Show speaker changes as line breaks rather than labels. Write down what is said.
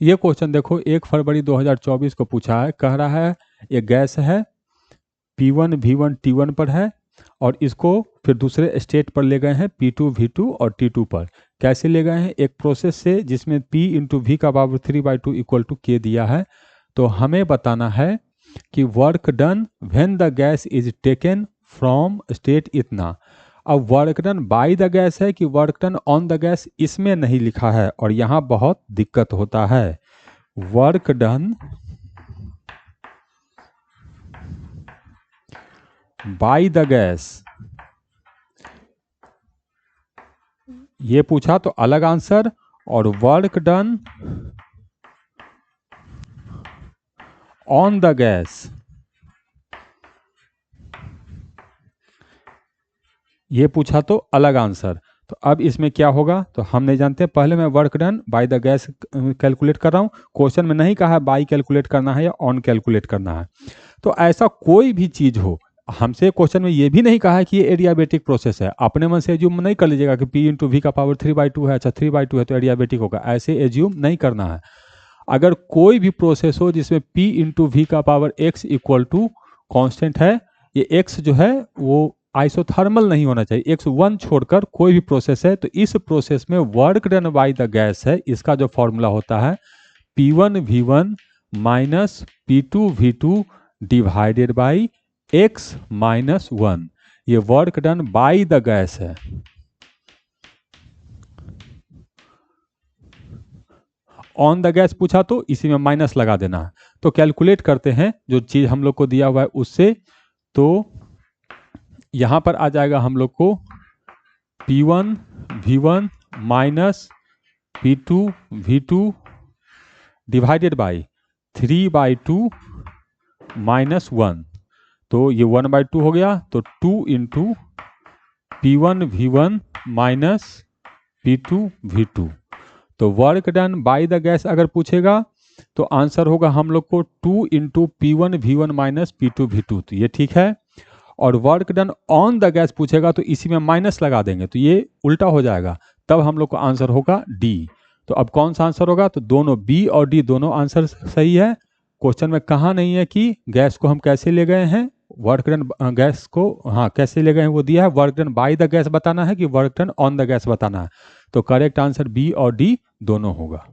ये क्वेश्चन देखो 1 फरवरी 2024 को पूछा है, कह रहा है ये गैस है P1 V1 T1 पर है और इसको फिर दूसरे स्टेट पर ले गए हैं P2 V2 और T2 पर। कैसे ले गए हैं? एक प्रोसेस से जिसमें P इंटू वी का पावर 3/2 इक्वल टू K दिया है। तो हमें बताना है कि work done when the gas is taken from state इतना। अब work done by the gas है कि work done on the gas, इसमें नहीं लिखा है और यहाँ बहुत दिक्कत होता है। Work done by the gas ये पूछा तो अलग आंसर, और work done on the gas ये पूछा तो अलग आंसर। तो अब इसमें क्या होगा तो हम नहीं जानते। पहले मैं work done by the gas calculate कर रहा हूँ। क्वेश्चन में नहीं कहा है बाय कैलकुलेट करना है या ऑन कैलकुलेट करना है। तो ऐसा कोई भी चीज़ हो, हमसे क्वेश्चन में ये भी नहीं कहा है कि ये एडियाबेटिक प्रोसेस है। अपने मन से एज्यूम नहीं कर लीजिएगा कि P इंटू वी का पावर 3/2 है, अच्छा 3/2 है तो एडियाबेटिक होगा, ऐसे एज्यूम नहीं करना है। अगर कोई भी प्रोसेस हो जिसमें P इंटू वी का power x equal to constant है, ये x जो है वो आइसोथर्मल नहीं होना चाहिए, x1 छोड़कर कोई भी प्रोसेस है, तो इस प्रोसेस में work done by the gas है, इसका जो फॉर्मूला होता है P1 V1 minus P2 V2 divided by x minus 1। ये work done by the gas है। ऑन द गैस पूछा तो इसी में माइनस लगा देना है। तो कैलकुलेट करते हैं जो चीज़ हम लोग को दिया हुआ है उससे। तो यहाँ पर आ जाएगा हम लोग को P1 V1 minus P2 V2 divided by 3/2 minus 1। तो ये 1/2 हो गया, तो 2 into P1 V1 minus P2 V2। तो work done by the gas अगर पूछेगा तो आंसर होगा हम लोग को 2 into P1 V1 minus P2 V2। तो ये ठीक है। और work done on the gas पूछेगा तो इसी में माइनस लगा देंगे, तो ये उल्टा हो जाएगा, तब हम लोग का आंसर होगा डी। तो अब कौन सा आंसर होगा? तो दोनों बी और डी दोनों आंसर सही है। क्वेश्चन में कहा नहीं है कि गैस को हम कैसे ले गए हैं, वर्क डन गैस को हाँ कैसे ले गए हैं वो दिया है। Work done by the gas बताना है कि work done on the gas बताना है। तो करेक्ट आंसर बी और डी दोनों होगा।